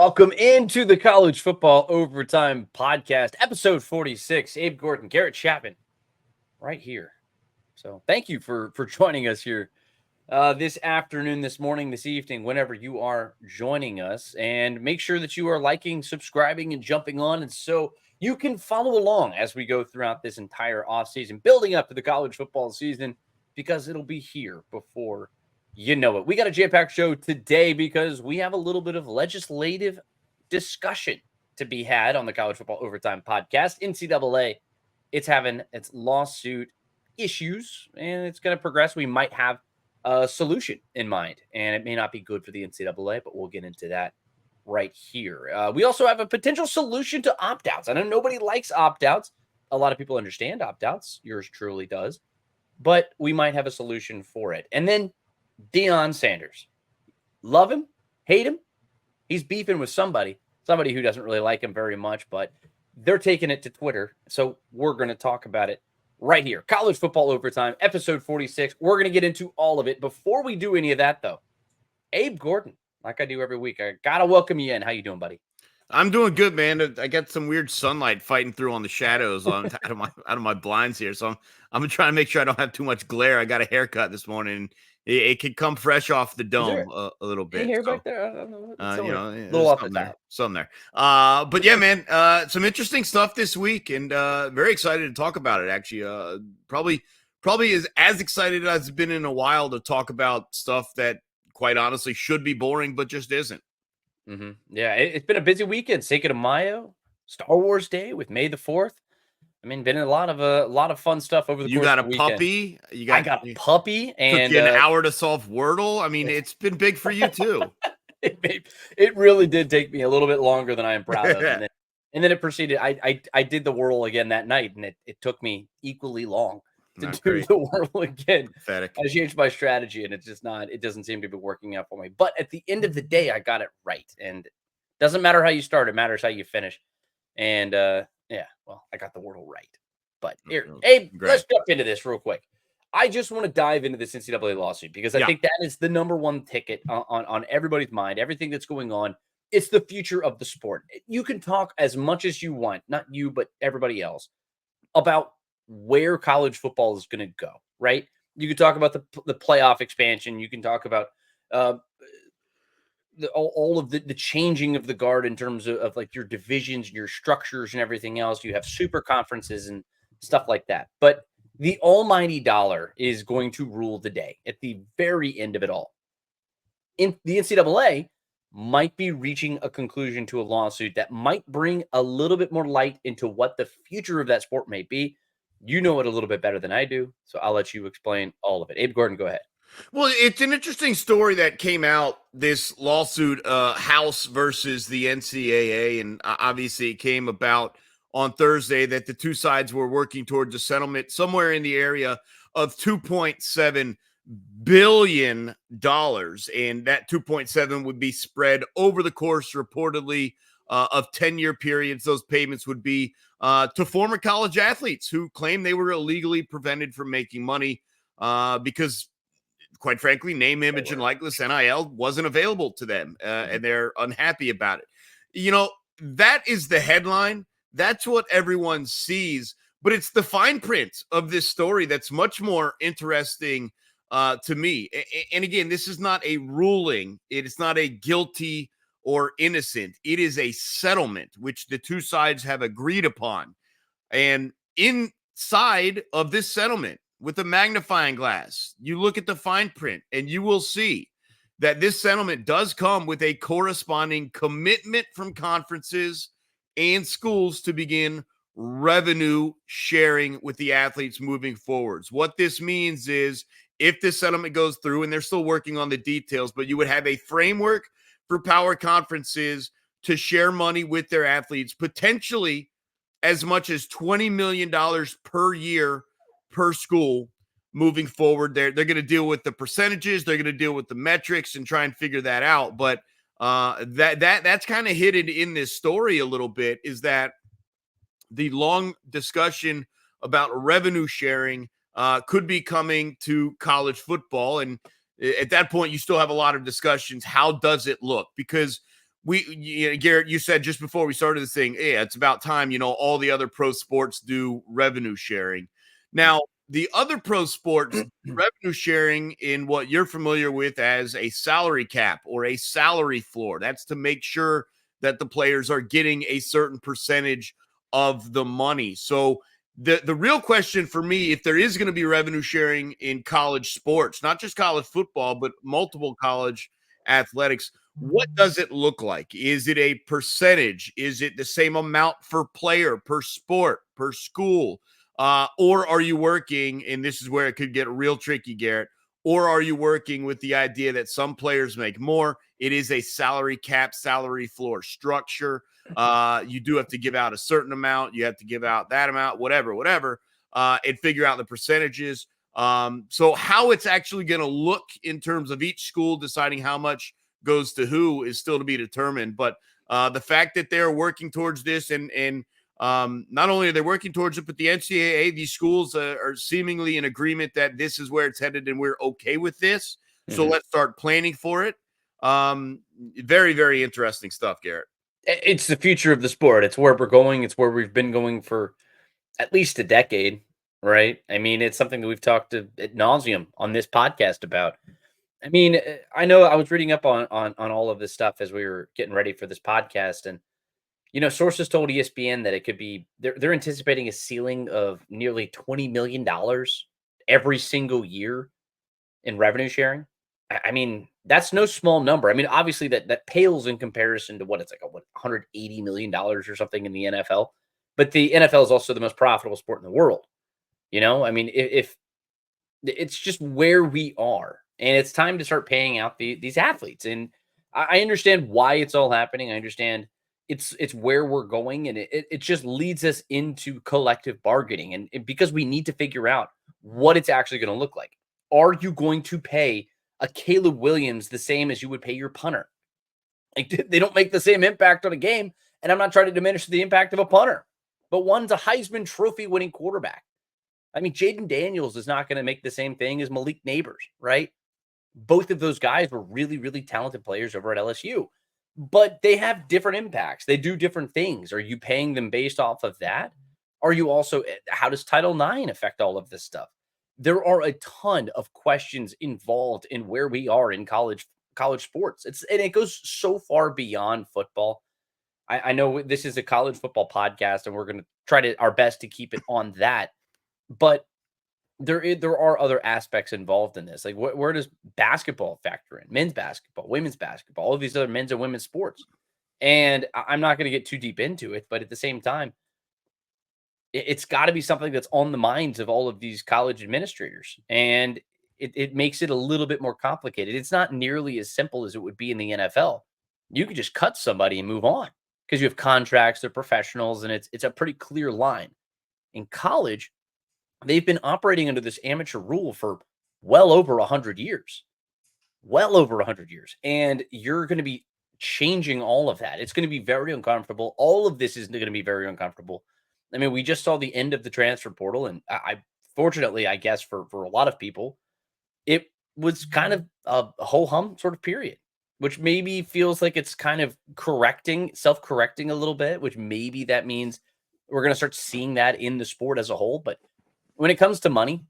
Welcome into the College Football Overtime Podcast, episode 46. Abe Gordon, Garrett Chapman, right here. So thank you for joining us here this afternoon, this morning, this evening, whenever you are joining us. And make sure that you are liking, subscribing, and jumping on. And so you can follow along as we go throughout this entire offseason, building up to the college football season, because it'll be here before you know it. We got a jam-packed show today because we have a little bit of legislative discussion to be had on the College Football Overtime Podcast. NCAA, it's having its lawsuit issues, and it's going to progress. We might have a solution in mind, and it may not be good for the NCAA, but we'll get into that right here. We also have a potential solution to opt-outs. I know nobody likes opt-outs. A lot of people understand opt-outs. Yours truly does. But we might have a solution for it. And then Deion Sanders. Love him, hate him. He's beefing with somebody who doesn't really like him very much, but they're taking it to Twitter. So we're going to talk about it right here. College Football Overtime, episode 46. We're going to get into all of it. Before we do any of that, though, Abe Gordon, like I do every week, I got to welcome you in. How you doing, buddy? I'm doing good, man. I got some weird sunlight fighting through on the shadows out of my blinds here. So I'm trying to make sure I don't have too much glare. I got a haircut this morning. It could come fresh off the dome a little bit. Hair back there? I don't know. A little off the top. Something there. But yeah, man, some interesting stuff this week, and very excited to talk about it. Actually, probably is as excited as I've been in a while to talk about stuff that, quite honestly, should be boring, but just isn't. Mm-hmm. Yeah, it's been a busy weekend. Cinco de Mayo, Star Wars Day with May the 4th. I mean, been a lot of fun stuff over the course of the weekend. You got a puppy. I got a puppy, and took you an hour to solve Wordle. I mean, it's been big for you too. It really did take me a little bit longer than I am proud of, and then it proceeded. I did the Wordle again that night, and it took me equally long to do the Wordle again. Pathetic. I changed my strategy, and it doesn't seem to be working out for me. But at the end of the day, I got it right, and it doesn't matter how you start; it matters how you finish. And yeah, well, I got the Wordle right. But here, Abe, let's jump into this real quick. I just want to dive into this NCAA lawsuit because I think that is the number one ticket on everybody's mind. Everything that's going on, it's the future of the sport. You can talk as much as you want, not you, but everybody else, about where college football is going to go, right? You can talk about the playoff expansion. You can talk about all of the changing of the guard in terms of like your divisions, your structures, and everything else. You have super conferences and stuff like that. But the almighty dollar is going to rule the day at the very end of it all. In the NCAA might be reaching a conclusion to a lawsuit that might bring a little bit more light into what the future of that sport may be. You know it a little bit better than I do, so I'll let you explain all of it. Abe Gordon, go ahead. Well, it's an interesting story that came out, this lawsuit, House versus the NCAA, and obviously it came about on Thursday that the two sides were working towards a settlement somewhere in the area of $2.7 billion, and that 2.7 would be spread over the course, reportedly, of 10-year periods. Those payments would be to former college athletes who claim they were illegally prevented from making money because, quite frankly, name, image, and likeness, NIL, wasn't available to them, and they're unhappy about it. You know, that is the headline. That's what everyone sees, but it's the fine print of this story that's much more interesting to me. And again, this is not a ruling. It is not a guilty or innocent. It is a settlement, which the two sides have agreed upon. And inside of this settlement, with a magnifying glass, you look at the fine print and you will see that this settlement does come with a corresponding commitment from conferences and schools to begin revenue sharing with the athletes moving forwards. What this means is, if this settlement goes through, and they're still working on the details, but you would have a framework for power conferences to share money with their athletes, potentially as much as $20 million per year per school moving forward. They're going to deal with the percentages, they're going to deal with the metrics and try and figure that out. But that's kind of hidden in this story a little bit, is that the long discussion about revenue sharing could be coming to college football. And at that point, you still have a lot of discussions. How does it look? Because Garrett, you said just before we started this thing, yeah, it's about time, all the other pro sports do revenue sharing. Now, the other pro sports revenue sharing in what you're familiar with as a salary cap or a salary floor. That's to make sure that the players are getting a certain percentage of the money. So the real question for me, if there is going to be revenue sharing in college sports, not just college football, but multiple college athletics, what does it look like? Is it a percentage? Is it the same amount for player, per sport, per school? Or are you working, and this is where it could get real tricky, Garrett, or are you working with the idea that some players make more? It is a salary cap, salary floor structure. You do have to give out a certain amount. You have to give out that amount, whatever, and figure out the percentages. So how it's actually going to look in terms of each school deciding how much goes to who is still to be determined. But the fact that they're working towards this and not only are they working towards it, but the NCAA, these schools are seemingly in agreement that this is where it's headed and we're okay with this. So let's start planning for it. Very, very interesting stuff, Garrett. It's the future of the sport. It's where we're going. It's where we've been going for at least a decade, right? I mean, it's something that we've talked ad nauseum on this podcast about. I mean, I know I was reading up on all of this stuff as we were getting ready for this podcast, and sources told ESPN that it could be they're anticipating a ceiling of nearly $20 million every single year in revenue sharing. I mean, that's no small number. I mean, obviously that pales in comparison to what it's like a $180 million or something in the NFL. But the NFL is also the most profitable sport in the world. I mean, if it's just where we are, and it's time to start paying out these athletes. And I understand why it's all happening. I understand it's where we're going, and it just leads us into collective bargaining, and because we need to figure out what it's actually going to look like. Are you going to pay a Caleb Williams the same as you would pay your punter? Like, they don't make the same impact on a game, and I'm not trying to diminish the impact of a punter, but one's a Heisman Trophy winning quarterback. I mean, Jaden Daniels is not going to make the same thing as Malik Neighbors, right? Both of those guys were really, really talented players over at LSU, but they have different impacts. They do different things. Are you paying them based off of that? Are you also, how does Title IX affect all of this stuff? There are a ton of questions involved in where we are in college sports. And it goes so far beyond football. I know this is a college football podcast, and we're going to try our best to keep it on that. But there are other aspects involved in this. Like, where does basketball factor in? Men's basketball, women's basketball, all of these other men's and women's sports. And I'm not going to get too deep into it, but at the same time, it's got to be something that's on the minds of all of these college administrators. And it makes it a little bit more complicated. It's not nearly as simple as it would be in the NFL. You could just cut somebody and move on because you have contracts, they're professionals, and it's a pretty clear line. In college, they've been operating under this amateur rule for well over 100 years. Well over 100 years. And you're going to be changing all of that. It's going to be very uncomfortable. All of this is going to be very uncomfortable. I mean, we just saw the end of the transfer portal, and I fortunately, I guess for a lot of people, it was kind of a ho-hum sort of period, which maybe feels like it's kind of self-correcting a little bit, which maybe that means we're going to start seeing that in the sport as a whole. But when it comes to money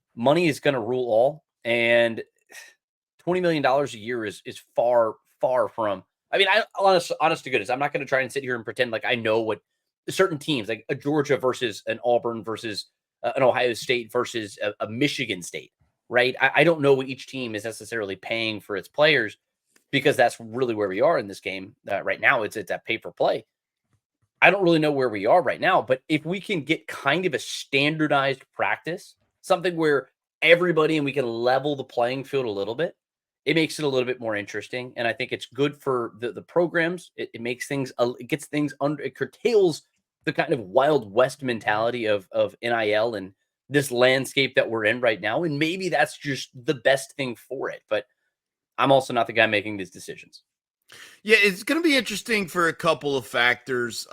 is going to rule all, and $20 million a year is far, far from. I mean, honest to goodness, I'm not going to try and sit here and pretend like I know what certain teams, like a Georgia versus an Auburn versus an Ohio State versus a Michigan State, right? I don't know what each team is necessarily paying for its players, because that's really where we are in this game right now. It's at pay for play. I don't really know where we are right now, but if we can get kind of a standardized practice, something where everybody, and we can level the playing field a little bit, it makes it a little bit more interesting. And I think it's good for the programs. It makes things, it gets things under, it curtails the kind of Wild West mentality of NIL and this landscape that we're in right now. And maybe that's just the best thing for it. But I'm also not the guy making these decisions. Yeah, it's going to be interesting for a couple of factors.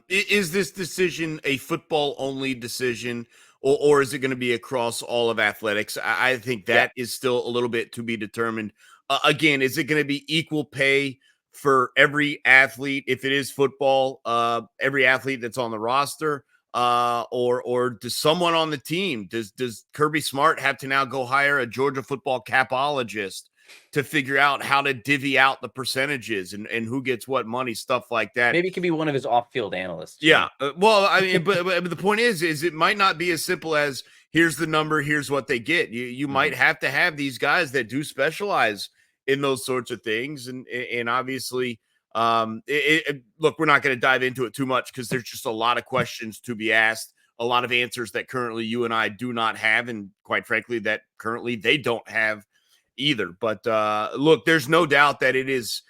Is this decision a football-only decision, or is it going to be across all of athletics? I think that is still a little bit to be determined. Again, is it going to be equal pay for every athlete, if it is football, every athlete that's on the roster, or does someone on the team, does Kirby Smart have to now go hire a Georgia football capologist to figure out how to divvy out the percentages and who gets what money, stuff like that? Maybe it could be one of his off-field analysts. Yeah. Well, I mean, but the point is it might not be as simple as here's the number, here's what they get. You might have to have these guys that do specialize in those sorts of things, and obviously, look, we're not going to dive into it too much because there's just a lot of questions to be asked, a lot of answers that currently you and I do not have, and quite frankly, that currently they don't have either. But look, there's no doubt that it is.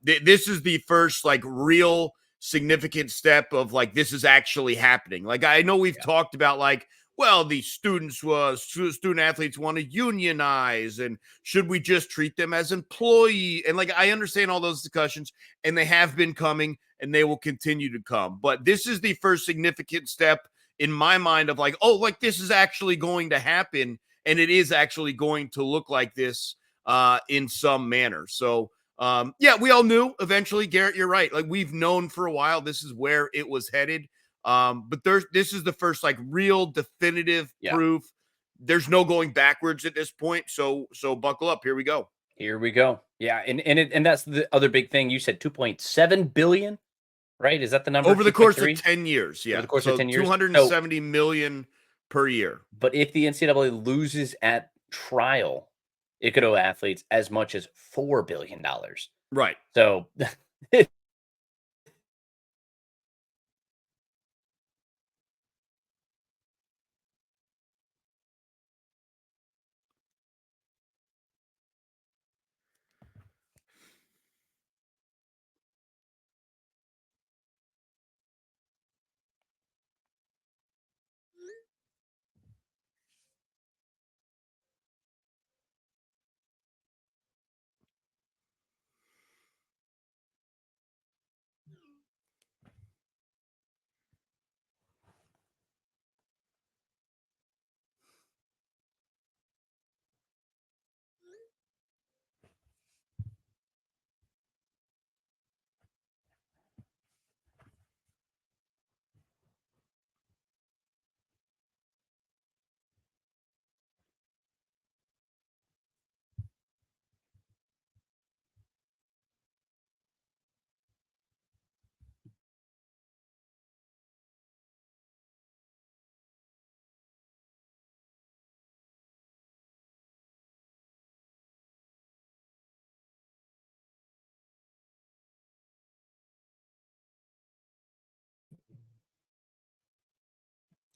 This is the first like real significant step of like this is actually happening. Like I know we've talked about like, well, the student athletes want to unionize, and should we just treat them as employee? And like I understand all those discussions, and they have been coming, and they will continue to come. But this is the first significant step in my mind of like, oh, like this is actually going to happen, and it is actually going to look like this in some manner. So yeah, we all knew eventually, Garrett, you're right. Like we've known for a while, this is where it was headed. But this is the first like real definitive proof. There's no going backwards at this point. So buckle up. Here we go. Here we go. Yeah. And that's the other big thing. You said 2.7 billion, right? Is that the number? Over the course of 10 years. Yeah. Over the course of 10 years. 270 million per year. But if the NCAA loses at trial, it could owe athletes as much as $4 billion. Right. So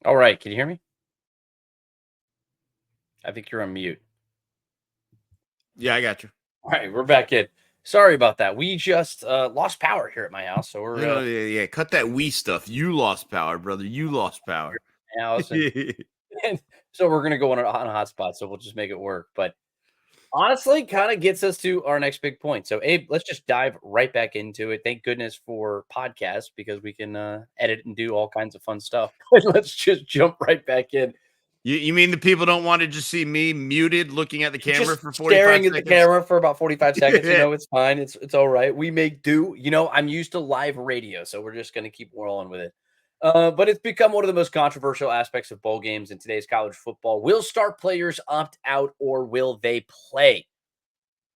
all right, can you hear me? I think you're on mute. Yeah, I got you. All right, we're back in. Sorry about that. We just lost power here at my house, so we're yeah. Cut that Wii stuff. You lost power, brother. You lost power. house, and so we're gonna go on a hotspot. So we'll just make it work. But honestly, kind of gets us to our next big point. So Abe, let's just dive right back into it. Thank goodness for podcasts because we can edit and do all kinds of fun stuff. Let's just jump right back in. You mean the people don't want to just see me muted looking at the camera Just for 45 staring seconds? at the camera for about 45 seconds. You know, it's fine. It's all right. We make do. You know, I'm used to live radio, so we're just going to keep rolling with it. But it's become one of the most controversial aspects of bowl games in today's college football. Will star players opt out or will they play?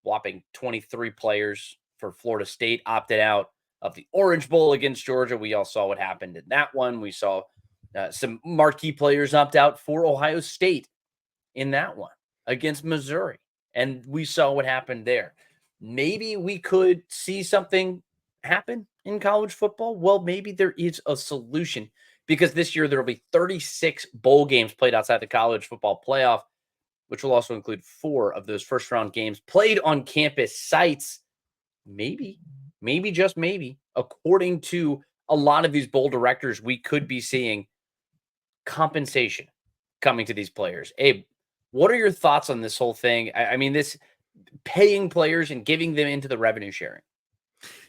Whopping 23 players for Florida State opted out of the Orange Bowl against Georgia. We all saw what happened in that one. We saw some marquee players opt out for Ohio State in that one against Missouri. And we saw what happened there. Maybe we could see something happen in college football. Well, maybe there is a solution because this year there will be 36 bowl games played outside the college football playoff, which will also include 4 of those first round games played on campus sites. Maybe, just maybe, according to a lot of these bowl directors, we could be seeing compensation coming to these players. Abe, what are your thoughts on this whole thing? I mean, this paying players and giving them into the revenue sharing.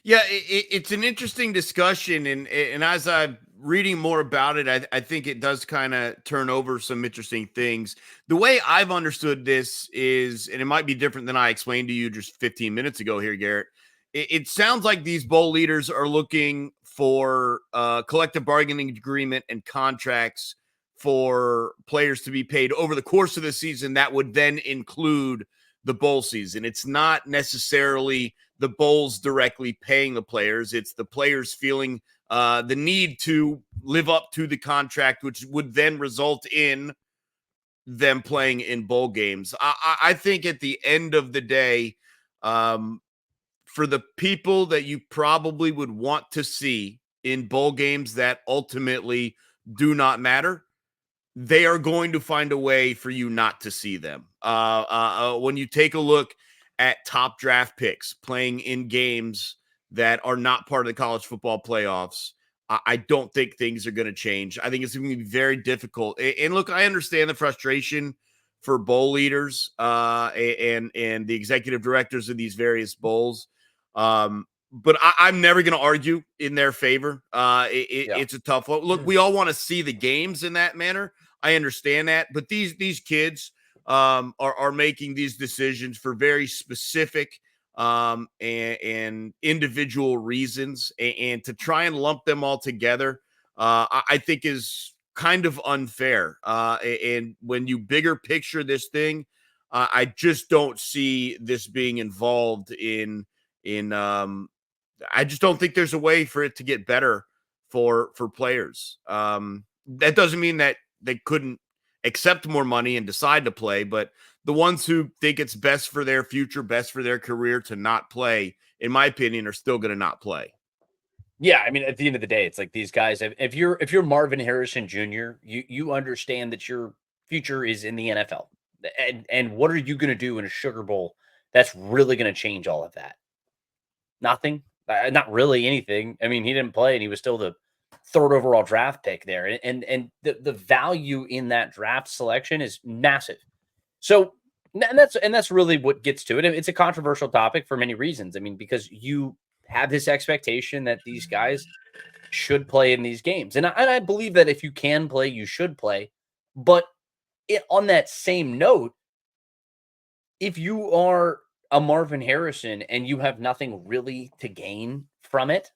Yeah, it's an interesting discussion, and as I'm reading more about it, I think it does kind of turn over some interesting things. The way I've understood this is, and it might be different than I explained to you just 15 minutes ago here, Garrett, it sounds like these bowl leaders are looking for collective bargaining agreement and contracts for players to be paid over the course of the season that would then include the bowl season. It's not necessarily the bowls directly paying the players. It's the players feeling the need to live up to the contract, which would then result in them playing in bowl games. I think at the end of the day, for the people that you probably would want to see in bowl games that ultimately do not matter, they are going to find a way for you not to see them. When you take a look at top draft picks playing in games that are not part of the college football playoffs, I don't think things are going to change. I think it's going to be very difficult. And look, I understand the frustration for bowl leaders and the executive directors of these various bowls. But I'm never going to argue in their favor. It's a tough one. Look, we all want to see the games in that manner. I understand that, but these kids are making these decisions for very specific and individual reasons, and to try and lump them all together, I think is kind of unfair. And when you bigger picture this thing, I just don't see this being involved in. I just don't think there's a way for it to get better for players. That doesn't mean that they couldn't accept more money and decide to play, but the ones who think it's best for their future, best for their career to not play, in my opinion, are still going to not play. Yeah, I mean, at the end of the day, it's like these guys. If you're Marvin Harrison Jr., you understand that your future is in the NFL, and what are you going to do in a Sugar Bowl that's really going to change all of that? Nothing, not really anything. I mean, he didn't play, and he was still the third overall draft pick there, and the value in that draft selection is massive. So, and that's really what gets to it. It's a controversial topic for many reasons. I mean, because you have this expectation that these guys should play in these games, and I believe that if you can play, you should play. But on that same note, if you are a Marvin Harrison and you have nothing really to gain from it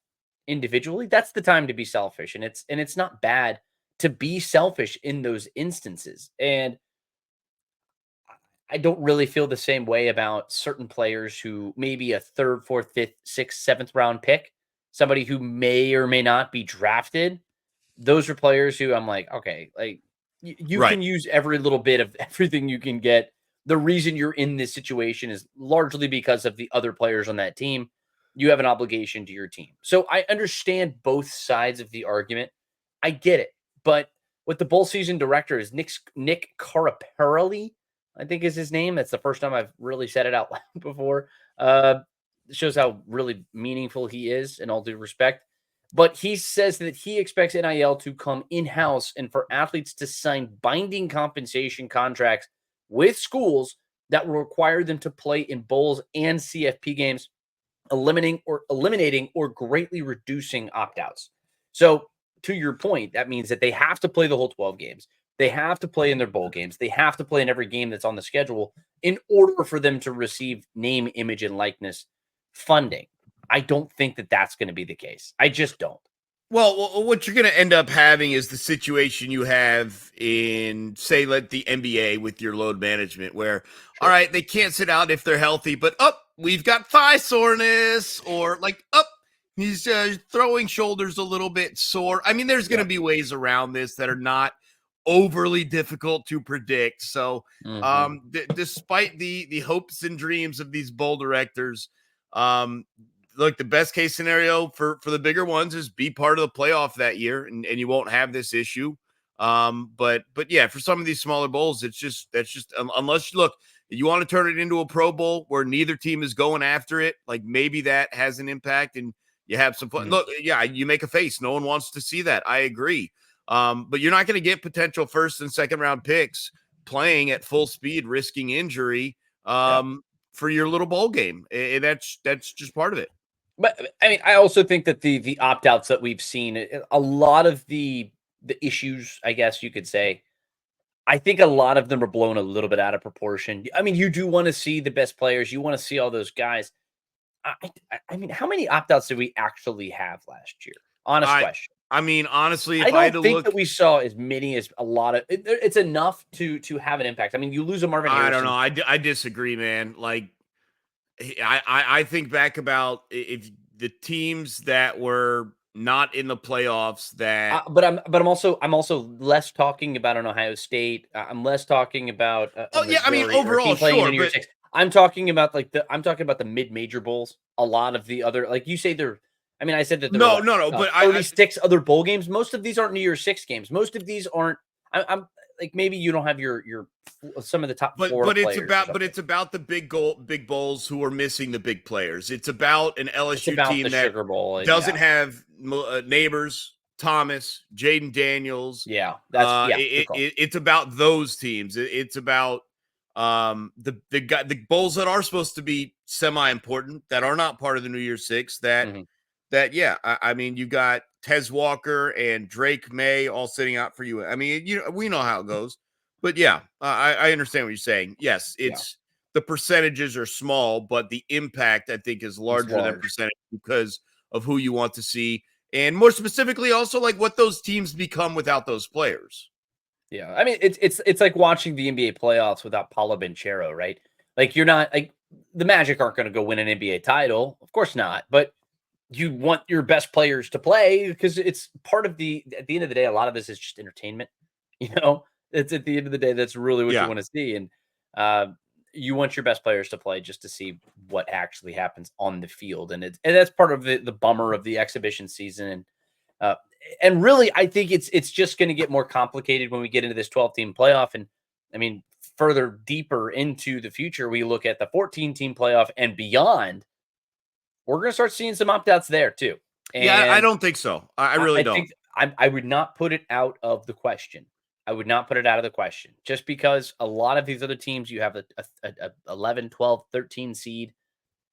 individually, that's the time to be selfish. And it's not bad to be selfish in those instances. And I don't really feel the same way about certain players who maybe a third, fourth, fifth, sixth, seventh round pick, somebody who may or may not be drafted. Those are players who I'm like, okay, like you Right. can use every little bit of everything you can get. The reason you're in this situation is largely because of the other players on that team. You have an obligation to your team. So I understand both sides of the argument. I get it. But what the bowl season director is Nick Caraparelli, I think is his name. That's the first time I've really said it out loud before. Shows how really meaningful he is, in all due respect. But he says that he expects NIL to come in-house and for athletes to sign binding compensation contracts with schools that will require them to play in bowls and CFP games, eliminating or greatly reducing opt-outs. So to your point, that means that they have to play the whole 12 games. They have to play in their bowl games. They have to play in every game that's on the schedule in order for them to receive name, image, and likeness funding. I don't think that that's going to be the case. I just don't. Well, what you're going to end up having is the situation you have in, say, like the NBA with your load management, where, all right, they can't sit out if they're healthy, but we've got thigh soreness, or like, he's throwing shoulders a little bit sore. I mean, there's going to be ways around this that are not overly difficult to predict. So, despite the hopes and dreams of these bowl directors, look, the best case scenario for the bigger ones is be part of the playoff that year, and you won't have this issue. But yeah, for some of these smaller bowls, that's just unless look, you want to turn it into a Pro Bowl where neither team is going after it, like maybe that has an impact and you have some fun. Look, yeah, you make a face. No one wants to see that. I agree. But you're not going to get potential first and second round picks playing at full speed, risking injury for your little bowl game. And that's just part of it. But I mean, I also think that the opt-outs that we've seen, a lot of the issues, I guess you could say, I think a lot of them are blown a little bit out of proportion. I mean, you do want to see the best players, you want to see all those guys. I mean, how many opt-outs did we actually have last year? Honest I question. I mean, honestly, I if I had don't to think that look, we saw as many as a lot of it's enough to have an impact. I mean, you lose a Marvin I don't know. Harrison. I disagree, man. Like I think back about if the teams that were not in the playoffs that But I'm also less talking about an Ohio State. I'm less talking about a oh yeah, I mean Missouri or a overall team playing in sure, a Year but Six. I'm talking about the mid-major bowls. A lot of the other, like you say, there. I mean, I said that there were no, but I 36 other bowl games. Most of these aren't New Year's Six games. Most of these aren't. I'm like maybe you don't have your some of the top Florida players or but something. it's about the big bowls who are missing the big players. It's about an It's LSU about the team that Sugar Bowl. doesn't Yeah, have Neighbors, Thomas, Jaden Daniels. yeah. That's yeah. Good call. It's about those teams. It's about the bowls that are supposed to be semi important that are not part of the New Year's Six. Mhm. Yeah, I mean, you got Tez Walker and Drake May all sitting out for you. I mean, we know how it goes, but yeah, I understand what you're saying. Yes, Yeah, it's the percentages are small, but the impact I think is it's larger than large. percentage because of who you want to see, and more specifically, also like what those teams become without those players. Yeah, I mean, it's like watching the NBA playoffs without Paulo Banchero, right? Like you're not like the Magic aren't going to go win an NBA title, of course not. But you want your best players to play because it's part of the. At the end of the day, a lot of this is just entertainment. You know, it's at the end of the day that's really what you Yeah, want to see, and uh, you want your best players to play just to see what actually happens on the field, and that's part of the bummer of the exhibition season. Uh, and really, I think it's just going to get more complicated when we get into this 12-team playoff. And I mean, further deeper into the future, we look at the 14-team playoff and beyond. We're going to start seeing some opt-outs there too. yeah, I And don't think so. I really I don't. think I would not put it out of the question. I would not put it out of the question just because a lot of these other teams, you have a 11, 12, 13 seed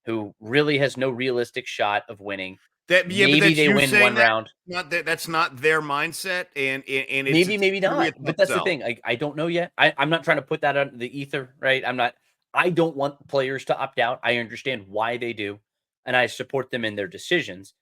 who really has no realistic shot of winning. That yeah, but Maybe that's they you win saying one that round. not that's not their mindset, and Maybe, it's maybe gonna be a not. tough But that's the sell. thing. I don't know yet. I'm not trying to put that out in the ether, right? I don't want players to opt out. I understand why they do, and I support them in their decisions.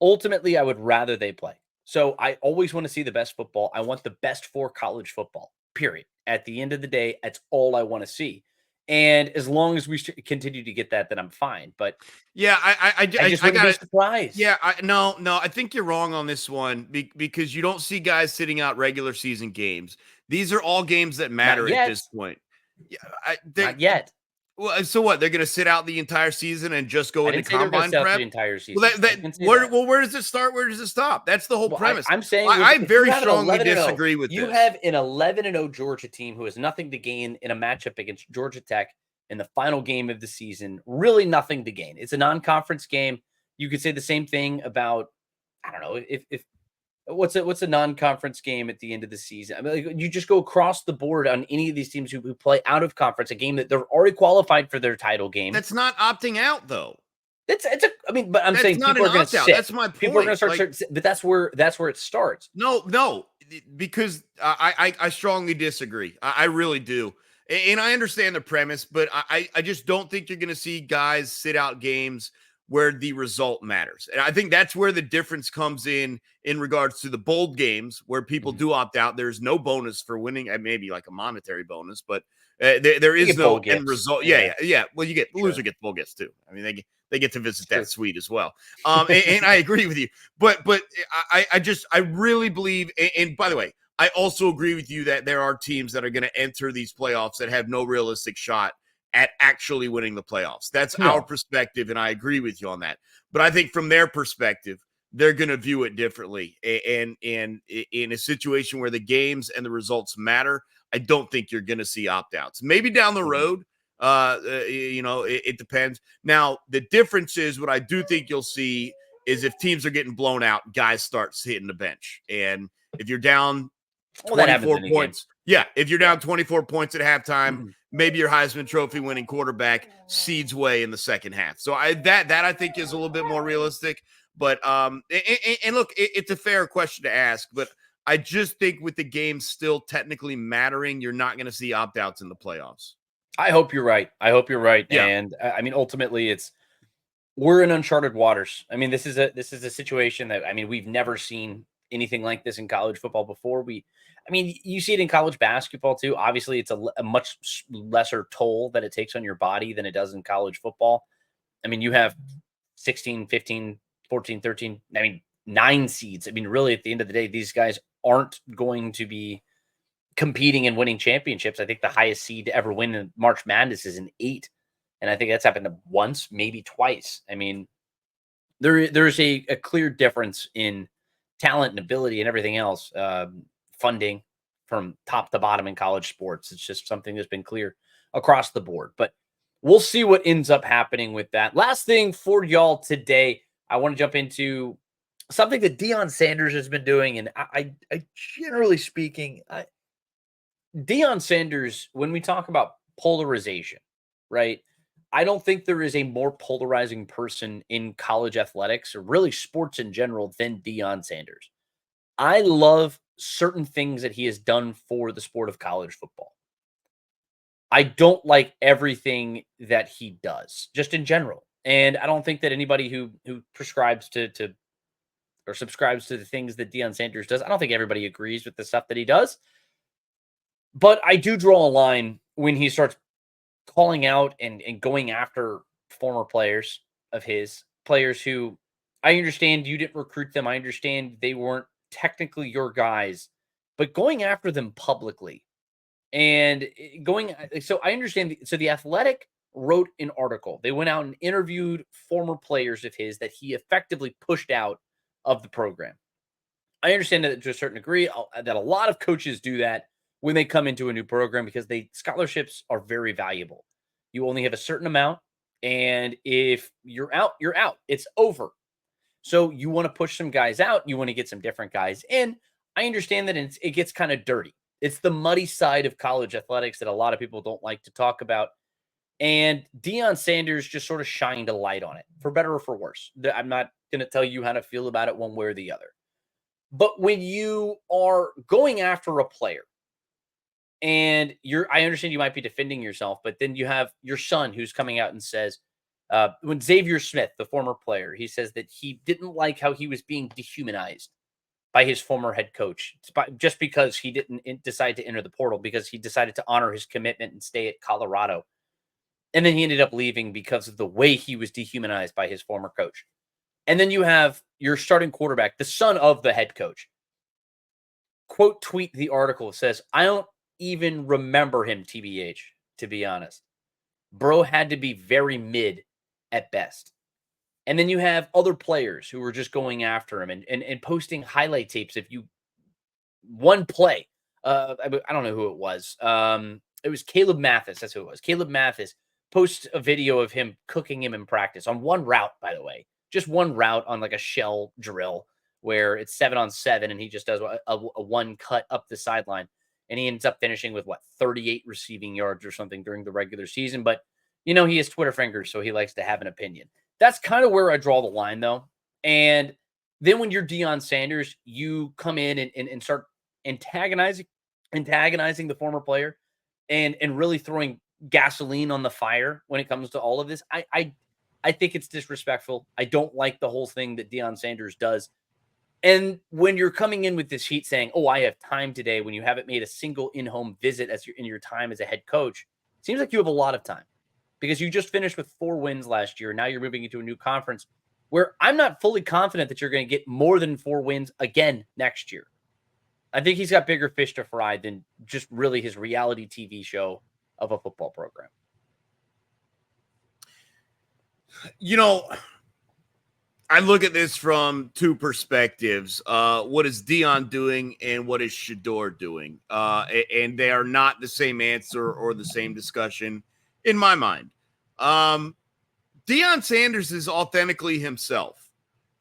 Ultimately, I would rather they play. So I always want to see the best football. I want the best for college football, period. At the end of the day, that's all I want to see. And as long as we continue to get that, then I'm fine. But Yeah, I just I wouldn't be got surprised. yeah, no, I think you're wrong on this one because you don't see guys sitting out regular season games. These are all games that Not matter at yet. this point. Yeah, Not yet. well, so what? They're going to sit out the entire season and just go I into didn't say they're going to combine sit out the prep? entire Well, season. I didn't say that. where does it start? Where does it stop? That's the whole Well, premise. I'm saying I if you very have an strongly 11-0, disagree with you this. have an 11-0 Georgia team who has nothing to gain in a matchup against Georgia Tech in the final game of the season. Really nothing to gain. It's a non-conference game. You could say the same thing about I don't know if what's a non-conference game at the end of the season. I mean, like, you just go across the board on any of these teams who play out of conference, a game that they're already qualified for their title game. That's not opting out though. It's a I mean, but I'm That's saying not people an are going to opt out. sit. That's my People are going to point. start, Like but that's where it starts. no, because I strongly disagree. I really do. And I understand the premise, but I just don't think you're going to see guys sit out games where the result matters. And I think that's where the difference comes in regards to the bold games where people Mhm. do opt out. There's no bonus for winning, maybe like a monetary bonus, but there You is get bowl no end gifts. result. Yeah, Yeah. Well, you get the loser sure. gets bowl gifts too. I mean, they get to It's visit that true. suite as well. And I agree with you. But I really believe. And by the way, I also agree with you that there are teams that are going to enter these playoffs that have no realistic shot at actually winning the playoffs. That's our No. perspective, and I agree with you on that. But I think from their perspective, they're going to view it differently. And in a situation where the games and the results matter, I don't think you're going to see opt outs. Maybe down the Mhm. road, it depends. Now, the difference is what I do think you'll see is if teams are getting blown out, guys start hitting the bench. And if you're down Well, that happens 24 in a game. points, yeah, if you're Yeah. down 24 points at halftime, Mhm. maybe your Heisman Trophy winning quarterback seeds way in the second half. So that I think is a little bit more realistic. But and look, it's a fair question to ask, but I just think with the game still technically mattering, you're not going to see opt outs in the playoffs. I hope you're right. I hope you're right. Yeah. And I mean, ultimately, it's we're in uncharted waters. I mean, this is a situation that, I mean, we've never seen anything like this in college football before. I mean, you see it in college basketball too. Obviously, it's a much lesser toll that it takes on your body than it does in college football. I mean, you have 16, 15, 14, 13, I mean, 9 seeds. I mean, really, at the end of the day, these guys aren't going to be competing and winning championships. I think the highest seed to ever win in March Madness is an 8. And I think that's happened once, maybe twice. I mean, there's a clear difference in talent and ability and everything else, funding from top to bottom in college sports. It's just something that's been clear across the board. But we'll see what ends up happening with that. Last thing for y'all today, I want to jump into something that Deion Sanders has been doing. And I generally speaking, Deion Sanders, when we talk about polarization, right? I don't think there is a more polarizing person in college athletics or really sports in general than Deion Sanders. I love certain things that he has done for the sport of college football. I don't like everything that he does, just in general. And I don't think that anybody who prescribes to or subscribes to the things that Deion Sanders does, I don't think everybody agrees with the stuff that he does. But I do draw a line when he starts calling out and going after former players of his, players who, I understand you didn't recruit them. I understand they weren't technically your guys, but going after them publicly and so I understand. So the Athletic wrote an article. They went out and interviewed former players of his that he effectively pushed out of the program. I understand that to a certain degree that a lot of coaches do that when they come into a new program because scholarships are very valuable. You only have a certain amount, and if you're out, you're out. It's over. So you want to push some guys out. You want to get some different guys in. I understand that it gets kind of dirty. It's the muddy side of college athletics that a lot of people don't like to talk about. And Deion Sanders just sort of shined a light on it, for better or for worse. I'm not going to tell you how to feel about it one way or the other. But when you are going after a player and I understand you might be defending yourself, but then you have your son who's coming out and says, when Xavier Smith, the former player, he says that he didn't like how he was being dehumanized by his former head coach just because he didn't decide to enter the portal, because he decided to honor his commitment and stay at Colorado. And then he ended up leaving because of the way he was dehumanized by his former coach. And then you have your starting quarterback, the son of the head coach, quote tweet the article, says, I don't even remember him, TBH, to be honest. Bro had to be very mid at best. And then you have other players who were just going after him and posting highlight tapes. If you one play, I don't know who it was. It was Caleb Mathis. That's who it was. Caleb Mathis posts a video of him cooking him in practice on one route, by the way, just one route on like a shell drill where it's 7-on-7 and he just does a one cut up the sideline. And he ends up finishing with 38 receiving yards or something during the regular season. But, he has Twitter fingers, so he likes to have an opinion. That's kind of where I draw the line, though. And then when you're Deion Sanders, you come in and start antagonizing the former player and really throwing gasoline on the fire when it comes to all of this. I think it's disrespectful. I don't like the whole thing that Deion Sanders does. And when you're coming in with this sheet saying, oh, I have time today, when you haven't made a single in-home visit in your time as a head coach, it seems like you have a lot of time because you just finished with 4 wins last year. Now you're moving into a new conference where I'm not fully confident that you're going to get more than 4 wins again next year. I think he's got bigger fish to fry than just really his reality TV show of a football program. I look at this from 2 perspectives. What is Deion doing and what is Shedeur doing? And they are not the same answer or the same discussion in my mind. Deion Sanders is authentically himself.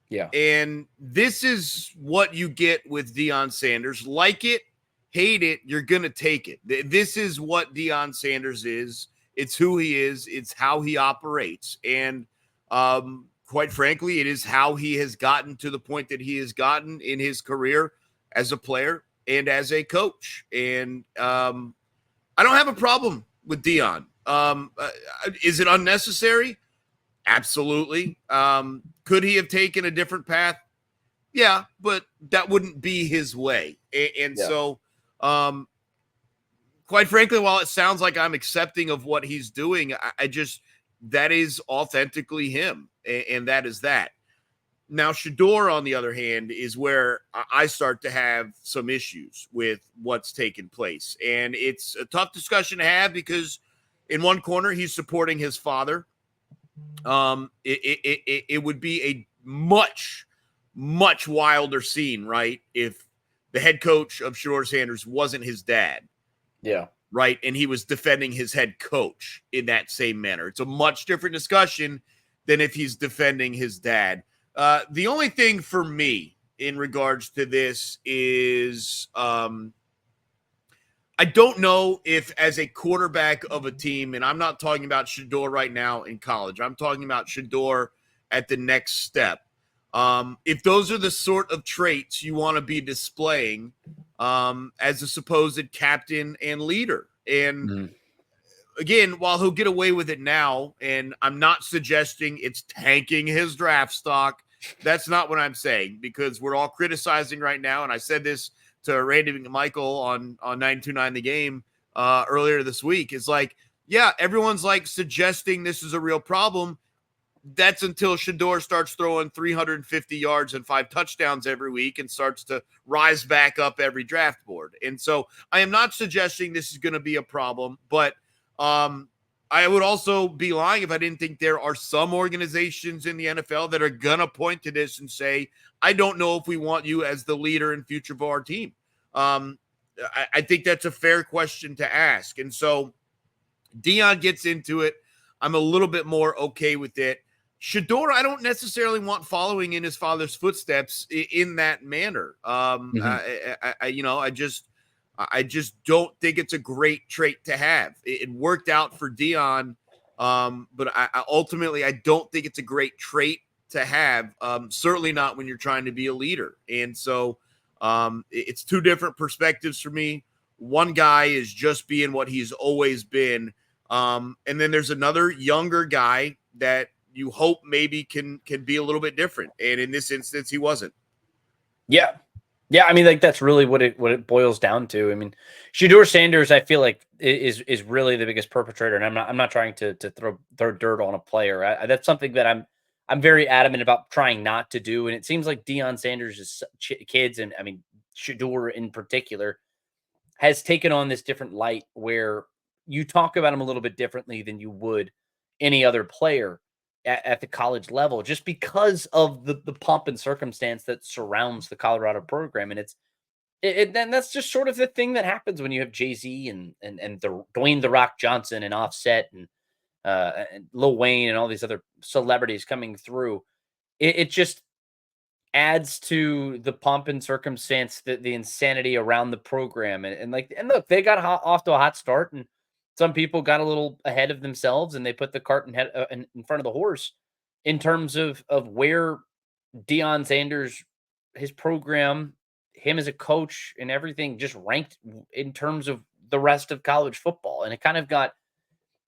Yeah. And this is what you get with Deion Sanders. Like it, hate it, you're going to take it. This is what Deion Sanders is. It's who he is. It's how he operates. And quite frankly, it is how he has gotten to the point that he has gotten in his career as a player and as a coach. And I don't have a problem with Deion. Is it unnecessary? Absolutely. Could he have taken a different path? Yeah, but that wouldn't be his way. And Yeah. so, quite frankly, while it sounds like I'm accepting of what he's doing, I just, that is authentically him. And that is that. Now, Shedeur, on the other hand, is where I start to have some issues with what's taken place. And it's a tough discussion to have because in one corner, he's supporting his father. It would be a much, much wilder scene, right? If the head coach of Shedeur Sanders wasn't his dad. Yeah. Right. And he was defending his head coach in that same manner. It's a much different discussion than if he's defending his dad. The only thing for me in regards to this is I don't know if, as a quarterback of a team, and I'm not talking about Shedeur right now in college, I'm talking about Shedeur at the next step. If those are the sort of traits you want to be displaying as a supposed captain and leader. And again, while he'll get away with it now, and I'm not suggesting it's tanking his draft stock, that's not what I'm saying, because we're all criticizing right now. And I said this to Randy McMichael on 929 The Game earlier this week. It's like, yeah, everyone's like suggesting this is a real problem. That's until Shedeur starts throwing 350 yards and 5 touchdowns every week and starts to rise back up every draft board. And so I am not suggesting this is going to be a problem, but I would also be lying if I didn't think there are some organizations in the NFL that are going to point to this and say, I don't know if we want you as the leader and future of our team. I think that's a fair question to ask. And so Deion gets into it. I'm a little bit more okay with it. Shedeur, I don't necessarily want following in his father's footsteps in that manner. I just don't think it's a great trait to have. It worked out for Deion, but ultimately I don't think it's a great trait to have. Certainly not when you're trying to be a leader. And so it's two different perspectives for me. One guy is just being what he's always been. And then there's another younger guy that you hope maybe can be a little bit different. And in this instance, he wasn't. Yeah. Yeah, I mean, like that's really what it boils down to. I mean, Shedeur Sanders, I feel like is really the biggest perpetrator, and I'm not trying to throw dirt on a player. That's something that I'm very adamant about trying not to do. And it seems like Deion Sanders' kids, and I mean Shedeur in particular, has taken on this different light where you talk about him a little bit differently than you would any other player at the college level, just because of the pomp and circumstance that surrounds the Colorado program. And then that's just sort of the thing that happens when you have Jay-Z and the Dwayne the Rock Johnson and Offset and Lil Wayne and all these other celebrities coming through. It just adds to the pomp and circumstance, the insanity around the program. And look, they got off to a hot start, and some people got a little ahead of themselves and they put the cart in front of the horse in terms of where Deion Sanders, his program, him as a coach and everything just ranked in terms of the rest of college football. And it kind of got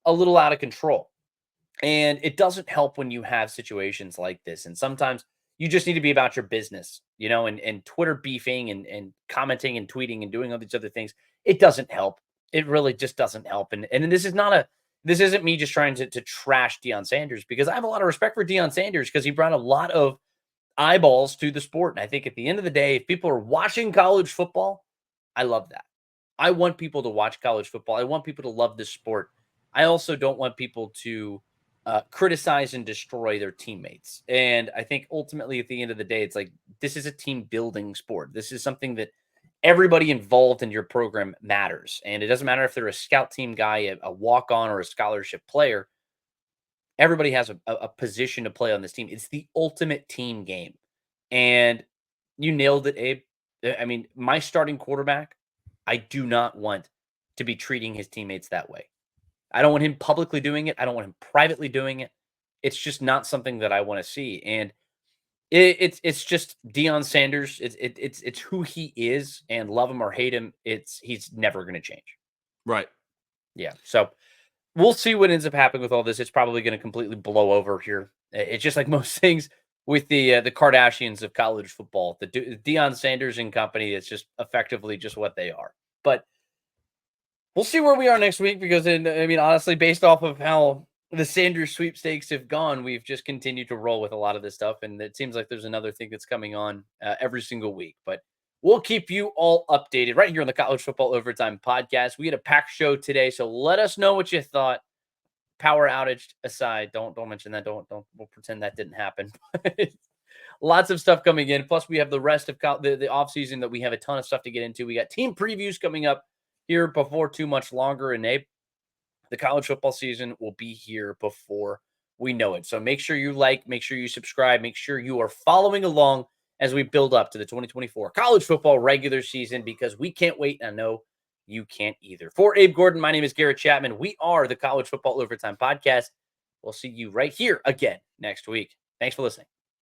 a little out of control. And it doesn't help when you have situations like this. And sometimes you just need to be about your business, and Twitter beefing and commenting and tweeting and doing all these other things. It doesn't help. It really just doesn't help. And this isn't me just trying to trash Deion Sanders, because I have a lot of respect for Deion Sanders because he brought a lot of eyeballs to the sport. And I think at the end of the day, if people are watching college football, I love that. I want people to watch college football. I want people to love this sport. I also don't want people to criticize and destroy their teammates. And I think ultimately at the end of the day, it's like, this is a team building sport. This is something that everybody involved in your program matters. And it doesn't matter if they're a scout team guy, a walk on, or a scholarship player. Everybody has a position to play on this team. It's the ultimate team game. And you nailed it, Abe. I mean, my starting quarterback, I do not want to be treating his teammates that way. I don't want him publicly doing it. I don't want him privately doing it. It's just not something that I want to see. And it's just Deion Sanders. It's who he is, and love him or hate him, he's never going to change. Right. Yeah. So we'll see what ends up happening with all this. It's probably going to completely blow over here. It's just like most things with the Kardashians of college football, the Deion Sanders and company. It's just effectively just what they are. But we'll see where we are next week because, I mean, honestly, based off of how the Sanders sweepstakes have gone, we've just continued to roll with a lot of this stuff. And it seems like there's another thing that's coming on every single week. But we'll keep you all updated right here on the College Football Overtime podcast. We had a packed show today, so let us know what you thought. Power outage aside, don't mention that. Don't we'll pretend that didn't happen. Lots of stuff coming in. Plus, we have the rest of the offseason that we have a ton of stuff to get into. We got team previews coming up here before too much longer. And the college football season will be here before we know it. So make sure you like, make sure you subscribe, make sure you are following along as we build up to the 2024 college football regular season because we can't wait. And I know you can't either. For Abe Gordon, my name is Garrett Chapman. We are the College Football Overtime Podcast. We'll see you right here again next week. Thanks for listening.